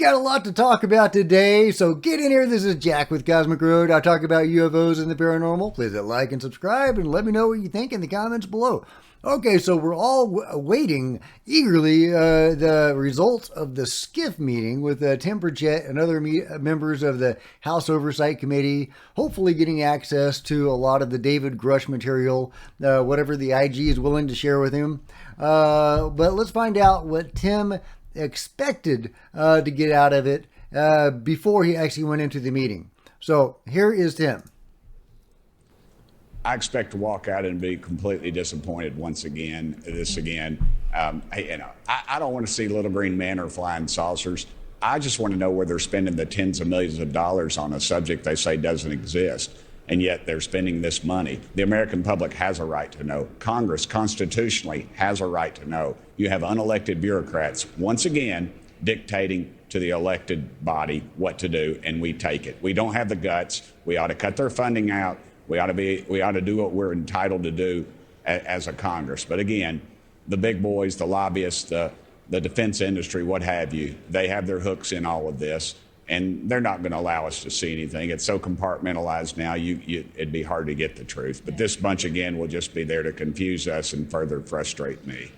got a lot to talk about today, so get in here. This is Jack with Cosmic Road. I talk about UFOs and the paranormal. Please hit like and subscribe and let me know what you think in the comments below. Okay, so we're all awaiting eagerly the results of the SCIF meeting with Tim Burchett and other members of the House Oversight Committee, hopefully getting access to a lot of the David Grusch material, whatever the IG is willing to share with him. But let's find out what Tim expected to get out of it before he actually went into the meeting. So here is Tim. I expect to walk out and be completely disappointed once again. I don't want to see little green men or flying saucers. I just want to know where they're spending the tens of millions of dollars on a subject they say doesn't exist, and yet they're spending this money. The American public has a right to know. Congress constitutionally has a right to know. You have unelected bureaucrats once again dictating to the elected body what to do, and we take it. We don't have the guts. We ought to cut their funding out. We ought to do what we're entitled to do as a Congress. But again, the big boys, the lobbyists, the defense industry, what have you, they have their hooks in all of this, and they're not going to allow us to see anything. It's so compartmentalized now, it'd be hard to get the truth. But this bunch, again, will just be there to confuse us and further frustrate me.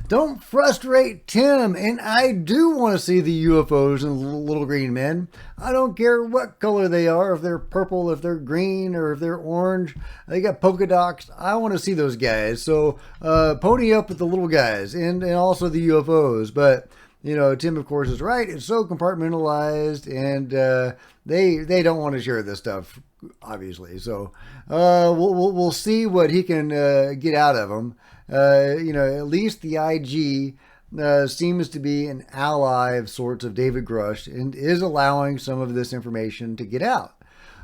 Don't frustrate Tim, and I do want to see the UFOs and little green men. I don't care what color they are, if they're purple, if they're green, or if they're orange. They got polka dots. I want to see those guys. So pony up with the little guys and also the UFOs. But you know, Tim, of course, is right. It's so compartmentalized, and they don't want to share this stuff, obviously. So we'll see what he can get out of them. You know, at least the IG seems to be an ally of sorts of David Grusch and is allowing some of this information to get out.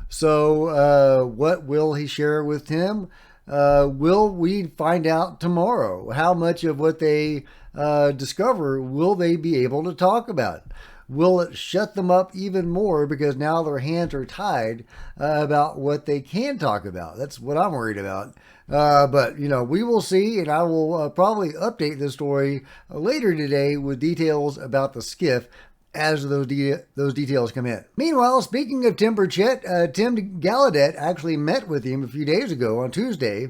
So what will he share with Tim? Will we find out tomorrow? How much of what they discover will they be able to talk about? Will it shut them up even more because now their hands are tied about what they can talk about? That's what I'm worried about. But, you know, we will see, and I will probably update this story later today with details about the SCIF as those details come in. Meanwhile, speaking of Tim Burchett, Tim Gallaudet actually met with him a few days ago on Tuesday,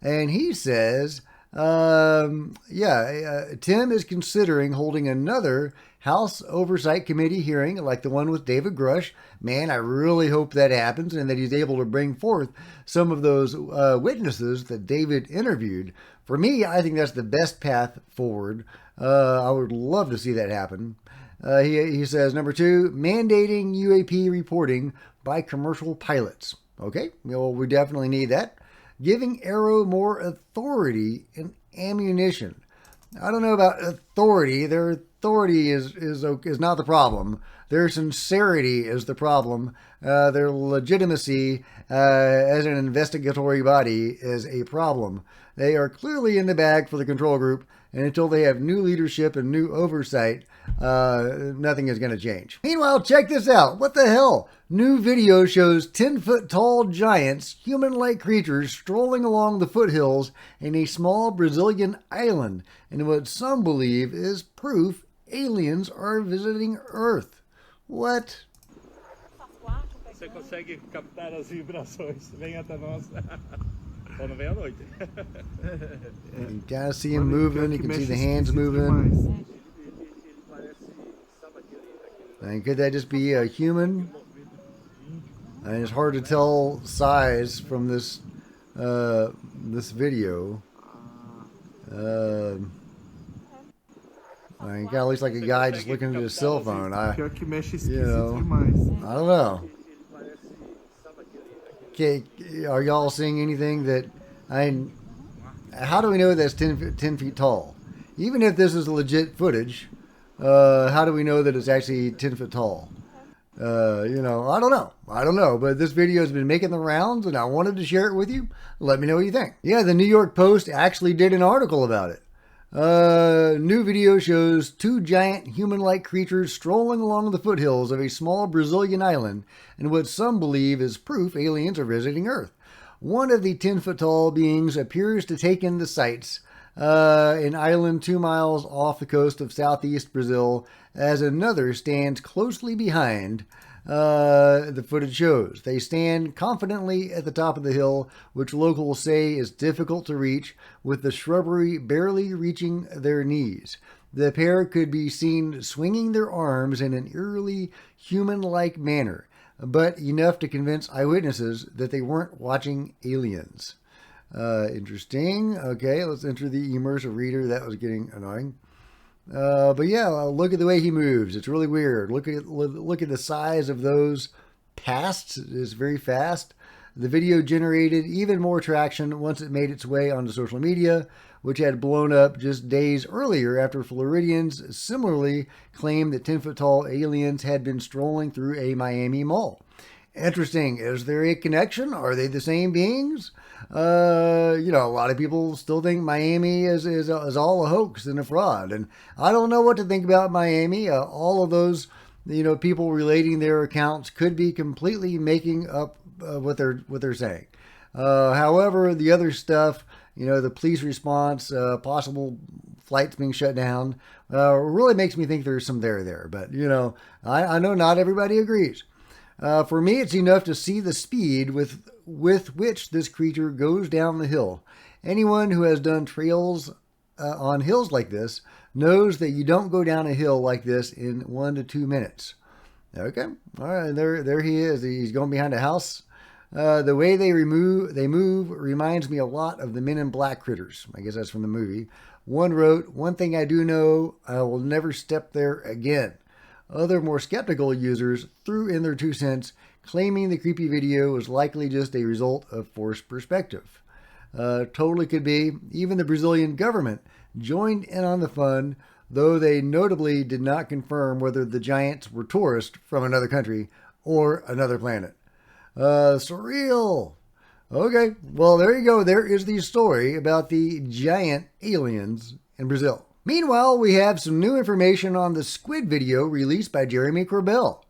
and he says, Tim is considering holding another House Oversight Committee hearing like the one with David Grusch. Man, I really hope that happens and that he's able to bring forth some of those witnesses that David interviewed. For me, I think that's the best path forward. I would love to see that happen. He says, number 2, mandating U.A.P. reporting by commercial pilots. Okay, well, we definitely need that. Giving Aero more authority and ammunition. I don't know about authority. Their authority is not the problem. Their sincerity is the problem. Their legitimacy as an investigatory body is a problem. They are clearly in the bag for the control group, and until they have new leadership and new oversight, nothing is going to change. Meanwhile, check this out. What the hell? New video shows 10-foot-tall giants, human-like creatures strolling along the foothills in a small Brazilian island, in what some believe is proof aliens are visiting Earth. What? Você consegue captar as vibrações. Vem até nós. Ou não vem à noite. You kind of see him moving. You can see the hands moving. And could that just be a human? And it's hard to tell size from this this video. I mean, it kind of looks like a guy just looking at his cell phone. I don't know. Okay, are y'all seeing anything that how do we know that's 10 feet tall? Even if this is legit footage, how do we know that it's actually 10 foot tall? You know, I don't know, but this video has been making the rounds and I wanted to share it with you. Let me know what you think. Yeah, the New York Post actually did an article about it. New video shows 2 giant human-like creatures strolling along the foothills of a small Brazilian island in what some believe is proof aliens are visiting Earth. One of the 10-foot-tall beings appears to take in the sights an island 2 miles off the coast of southeast Brazil, as another stands closely behind. The footage shows. They stand confidently at the top of the hill, which locals say is difficult to reach, with the shrubbery barely reaching their knees. The pair could be seen swinging their arms in an eerily human-like manner, but enough to convince eyewitnesses that they weren't watching aliens. Interesting. Okay, let's enter the immersive reader. That was getting annoying. But yeah, look at the way he moves. It's really weird. Look at the size of those pasts. It's very fast. The video generated even more traction once it made its way onto social media, which had blown up just days earlier after Floridians similarly claimed that 10-foot-tall aliens had been strolling through a Miami mall. Interesting. Is there a connection? Are they the same beings? A lot of people still think Miami is all a hoax and a fraud. And I don't know what to think about Miami. All of those, people relating their accounts could be completely making up what they're saying. However, the other stuff, the police response, possible flights being shut down, really makes me think there's some there. But, I know not everybody agrees. For me, it's enough to see the speed with which this creature goes down the hill. Anyone who has done trails on hills like this knows that you don't go down a hill like this in 1 to 2 minutes. Okay, all right, there he is. He's going behind a house. The way they move reminds me a lot of the Men in Black critters. I guess that's from the movie. One wrote, "One thing I do know, I will never step there again." Other more skeptical users threw in their 2 cents, claiming the creepy video was likely just a result of forced perspective. Totally could be. Even the Brazilian government joined in on the fun, though they notably did not confirm whether the giants were tourists from another country or another planet. Surreal. Okay, well, there you go. There is the story about the giant aliens in Brazil. Meanwhile, we have some new information on the Squid video released by Jeremy Corbell.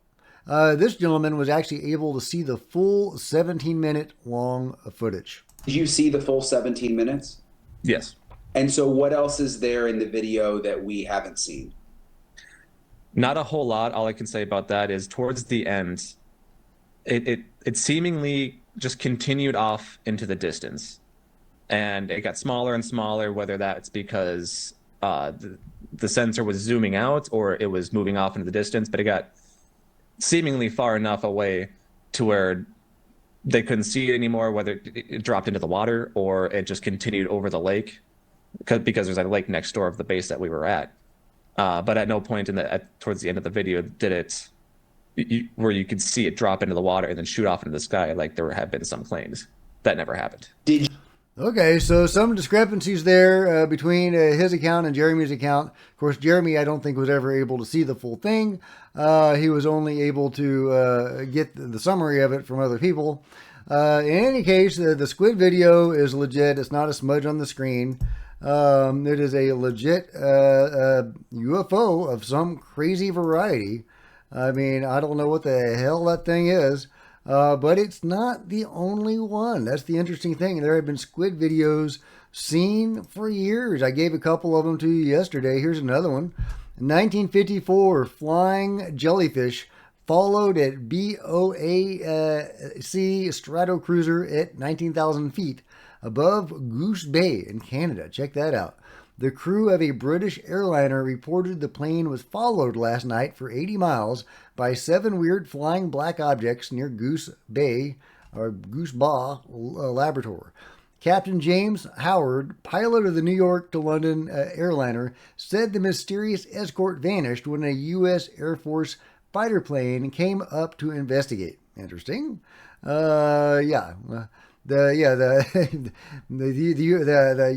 This gentleman was actually able to see the full 17-minute long footage. Did you see the full 17 minutes? Yes. And so what else is there in the video that we haven't seen? Not a whole lot. All I can say about that is towards the end, it seemingly just continued off into the distance. And it got smaller and smaller, whether that's because the sensor was zooming out or it was moving off into the distance, but it got seemingly far enough away to where they couldn't see it anymore, whether it dropped into the water or it just continued over the lake, because there's a lake next door of the base that we were at. But at no point towards the end of the video did where you could see it drop into the water and then shoot off into the sky like there have been some claims. That never happened. Okay, so some discrepancies there between his account and Jeremy's account. Of course, Jeremy, I don't think, was ever able to see the full thing. He was only able to get the summary of it from other people. In any case, the Squid video is legit. It's not a smudge on the screen. It is a legit UFO of some crazy variety. I mean, I don't know what the hell that thing is. But it's not the only one. That's the interesting thing. There have been Squid videos seen for years. I gave a couple of them to you yesterday. Here's another one. In 1954, flying jellyfish followed at BOAC Stratocruiser at 19,000 feet above Goose Bay in Canada. Check that out. The crew of a British airliner reported the plane was followed last night for 80 miles by 7 weird flying black objects near Goose Bay, or Goose Ba Labrador. Captain James Howard, pilot of the New York to London airliner, said the mysterious escort vanished when a U.S. Air Force fighter plane came up to investigate. Interesting. The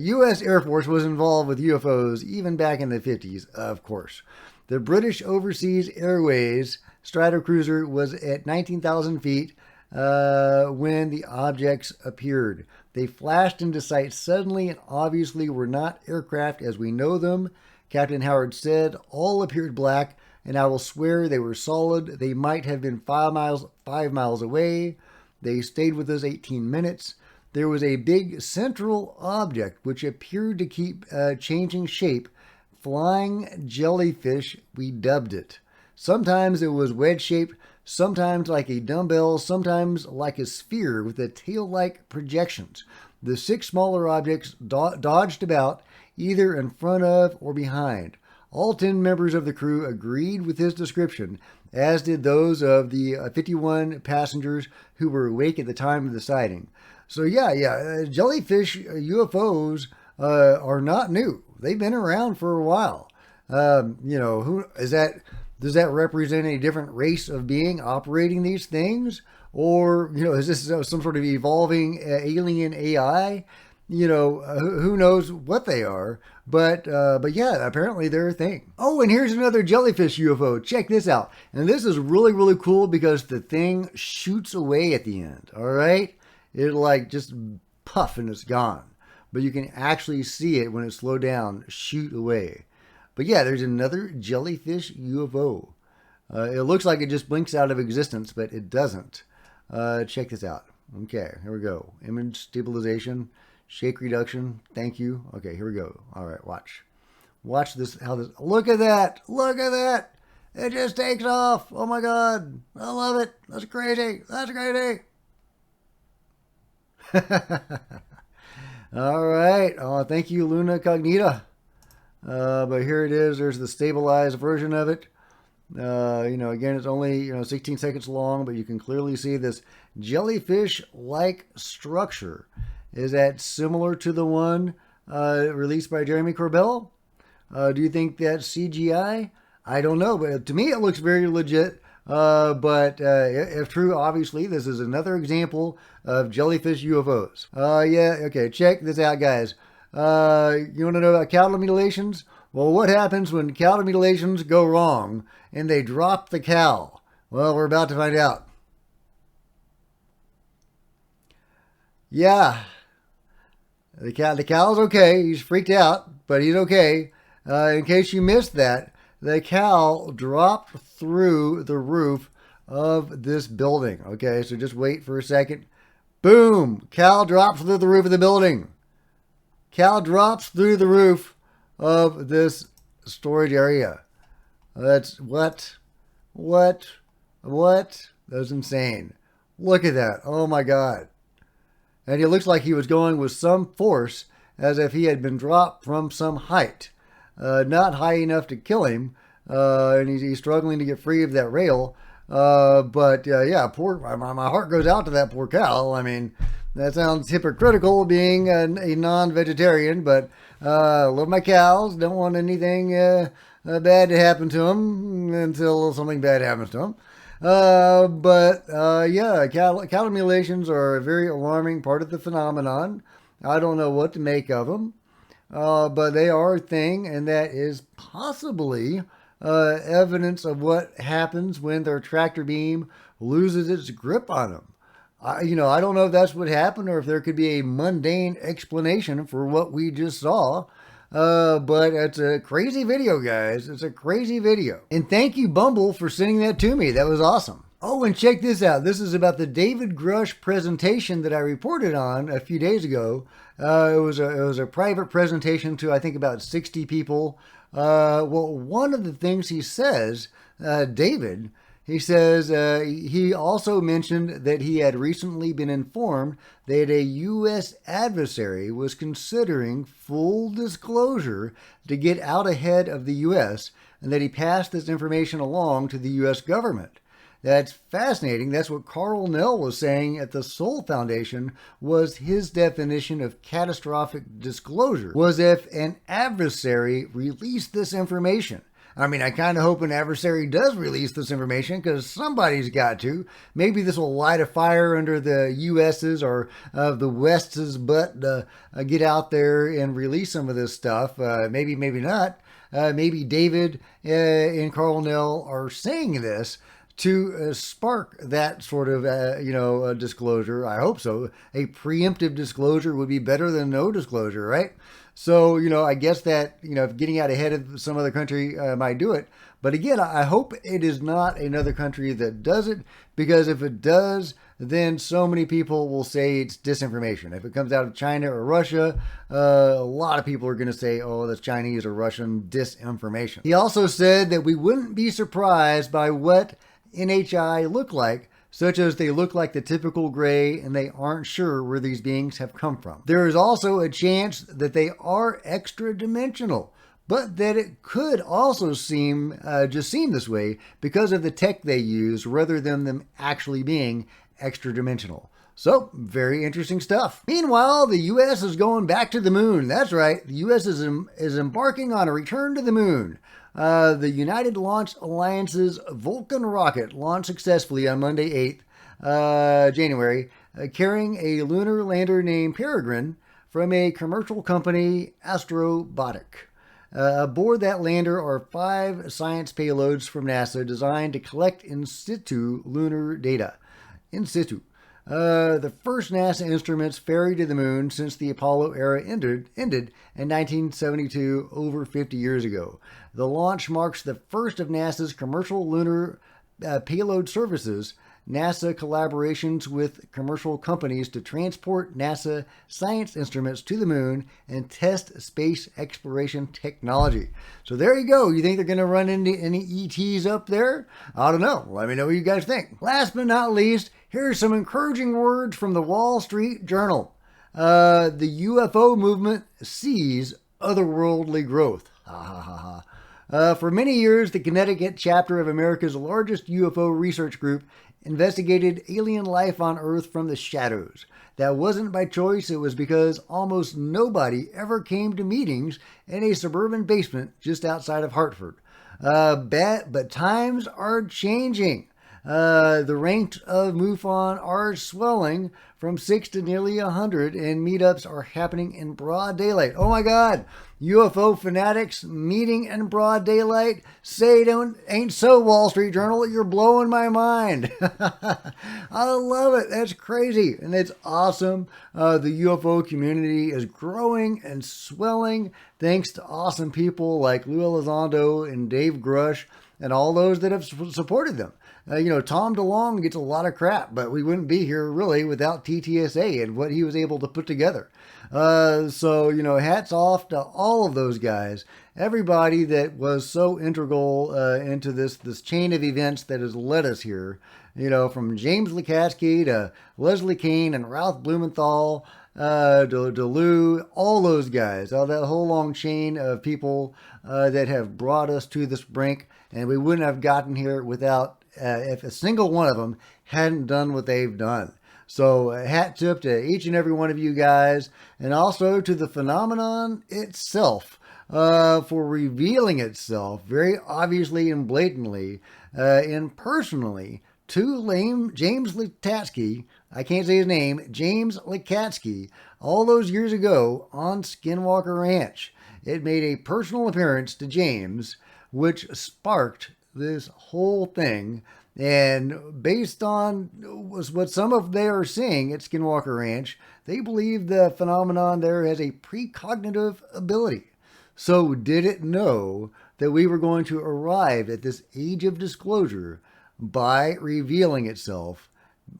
U.S. Air Force was involved with UFOs even back in the 50s, of course. The British Overseas Airways Stratocruiser was at 19,000 feet when the objects appeared. They flashed into sight suddenly and obviously were not aircraft as we know them. Captain Howard said all appeared black, and I will swear they were solid. They might have been 5 miles away. They stayed with us 18 minutes. there was a big central object which appeared to keep changing shape. Flying jellyfish, we dubbed it. Sometimes it was wedge-shaped, sometimes like a dumbbell, sometimes like a sphere with a tail-like projections. The 6 smaller objects dodged about, either in front of or behind. All 10 members of the crew agreed with his description, as did those of the 51 passengers who were awake at the time of the sighting. So jellyfish UFOs are not new. They've been around for a while. Who is that? Does that represent a different race of being operating these things? Or, is this some sort of evolving alien AI? Who knows what they are? But yeah, apparently they're a thing. Oh, and here's another jellyfish UFO. Check this out. And this is really, really cool because the thing shoots away at the end. All right? It'll like just puff and it's gone. But you can actually see it when it's slowed down, shoot away. But yeah, there's another jellyfish UFO. It looks like it just blinks out of existence, but it doesn't. Check this out. Okay, here we go. Image stabilization, shake reduction. Thank you. Okay, here we go. All right, watch. Watch this. Look at that. Look at that. It just takes off. Oh my God. I love it. That's crazy. That's crazy. All right. Oh, thank you, Luna Cognita. But here it is. There's the stabilized version of it. Again, it's only 16 seconds long, but you can clearly see this jellyfish-like structure. Is that similar to the one released by Jeremy Corbell? Do you think that's CGI? I don't know, but to me it looks very legit. But if true, obviously, this is another example of jellyfish UFOs. Okay, check this out, guys. You want to know about cattle mutilations? Well, what happens when cattle mutilations go wrong and they drop the cow? Well, we're about to find out. Yeah, the cow's okay. He's freaked out, but he's okay. In case you missed that, the cow dropped through the roof of this building. Okay, so just wait for a second. Boom! Cow drops through the roof of the building. Cow drops through the roof of this storage area. That's what? That's insane. Look at that. Oh my God. And it looks like he was going with some force as if he had been dropped from some height. Not high enough to kill him. And he's struggling to get free of that rail. But my heart goes out to that poor cow. I mean, that sounds hypocritical being a non-vegetarian, but love my cows. Don't want anything bad to happen to them until something bad happens to them. Cattle mutilations are a very alarming part of the phenomenon. I don't know what to make of them, but they are a thing, and that is possibly evidence of what happens when their tractor beam loses its grip on them. I don't know if that's what happened or if there could be a mundane explanation for what we just saw. But it's a crazy video, guys. It's a crazy video. And thank you, Bumble, for sending that to me. That was awesome. Oh, and check this out. This is about the David Grusch presentation that I reported on a few days ago. It was a private presentation to, I think, about 60 people. One of the things he says, David, he says he also mentioned that he had recently been informed that a U.S. adversary was considering full disclosure to get out ahead of the U.S. and that he passed this information along to the U.S. government. That's fascinating. That's what Carl Nell was saying at the Soul Foundation was his definition of catastrophic disclosure, was if an adversary released this information. I mean, I kind of hope an adversary does release this information because somebody's got to. Maybe this will light a fire under the U.S.'s or the West's butt to get out there and release some of this stuff. Maybe not. Maybe David and Carl Nell are saying this to spark that sort of, disclosure. I hope so. A preemptive disclosure would be better than no disclosure, right? So, I guess that, getting out ahead of some other country might do it. But again, I hope it is not another country that does it, because if it does, then so many people will say it's disinformation. If it comes out of China or Russia, a lot of people are going to say, oh, that's Chinese or Russian disinformation. He also said that we wouldn't be surprised by what NHI look like, such as they look like the typical gray and they aren't sure where these beings have come from. There is also a chance that they are extra-dimensional, but that it could also seem this way because of the tech they use rather than them actually being extra-dimensional. So, very interesting stuff. Meanwhile, the U.S. is going back to the moon. That's right, the U.S. is embarking on a return to the moon. The United Launch Alliance's Vulcan rocket launched successfully on Monday, 8th January, carrying a lunar lander named Peregrine from a commercial company, Astrobotic. Aboard that lander are 5 science payloads from NASA designed to collect in situ lunar data. In situ. The first NASA instruments ferried to the moon since the Apollo era ended in 1972, over 50 years ago. The launch marks the first of NASA's commercial lunar payload services. NASA collaborations with commercial companies to transport NASA science instruments to the moon and test space exploration technology. So there you go. You think they're going to run into any ETs up there? I don't know. Let me know what you guys think. Last but not least, here's some encouraging words from the Wall Street Journal. The UFO movement sees otherworldly growth. Ha ha ha ha. For many years, the Connecticut chapter of America's largest UFO research group investigated alien life on Earth from the shadows. That wasn't by choice, it was because almost nobody ever came to meetings in a suburban basement just outside of Hartford. But times are changing. The ranks of MUFON are swelling from 6 to nearly 100, and meetups are happening in broad daylight. Oh my God! UFO fanatics meeting in broad daylight? Say ain't so, Wall Street Journal. You're blowing my mind. I love it. That's crazy. And it's awesome. The UFO community is growing and swelling thanks to awesome people like Lou Elizondo and Dave Grusch and all those that have supported them. Tom DeLonge gets a lot of crap, but we wouldn't be here really without TTSA and what he was able to put together. Hats off to all of those guys, everybody that was so integral into this chain of events that has led us here. From James Lukatsky to Leslie Kean and Ralph Blumenthal, to Lou, all those guys, that whole long chain of people that have brought us to this brink, and we wouldn't have gotten here without if a single one of them hadn't done what they've done. So hat tip to each and every one of you guys, and also to the phenomenon itself for revealing itself very obviously and blatantly and personally to James Lukatsky. I can't say his name, James Lukatsky, all those years ago on Skinwalker Ranch. It made a personal appearance to James, which sparked this whole thing. And based on what some of they are seeing at Skinwalker Ranch, they believe the phenomenon there has a precognitive ability. So did it know that we were going to arrive at this age of disclosure by revealing itself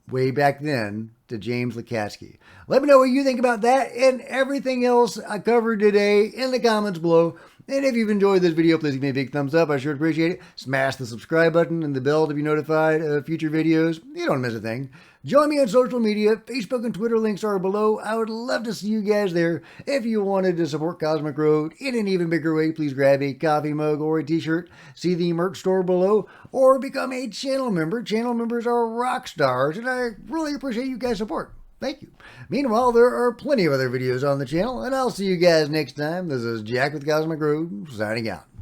way back then to James Lukatsky? Let me know what you think about that and everything else I covered today in the comments below. And if you've enjoyed this video, please give me a big thumbs up. I sure appreciate it. Smash the subscribe button and the bell to be notified of future videos. You don't miss a thing. Join me on social media. Facebook and Twitter links are below. I would love to see you guys there. If you wanted to support Cosmic Road in an even bigger way, please grab a coffee mug or a t-shirt. See the merch store below, or become a channel member. Channel members are rock stars, and I really appreciate you guys' support. Thank you. Meanwhile, there are plenty of other videos on the channel, and I'll see you guys next time. This is Jack with Cosmic Road, signing out.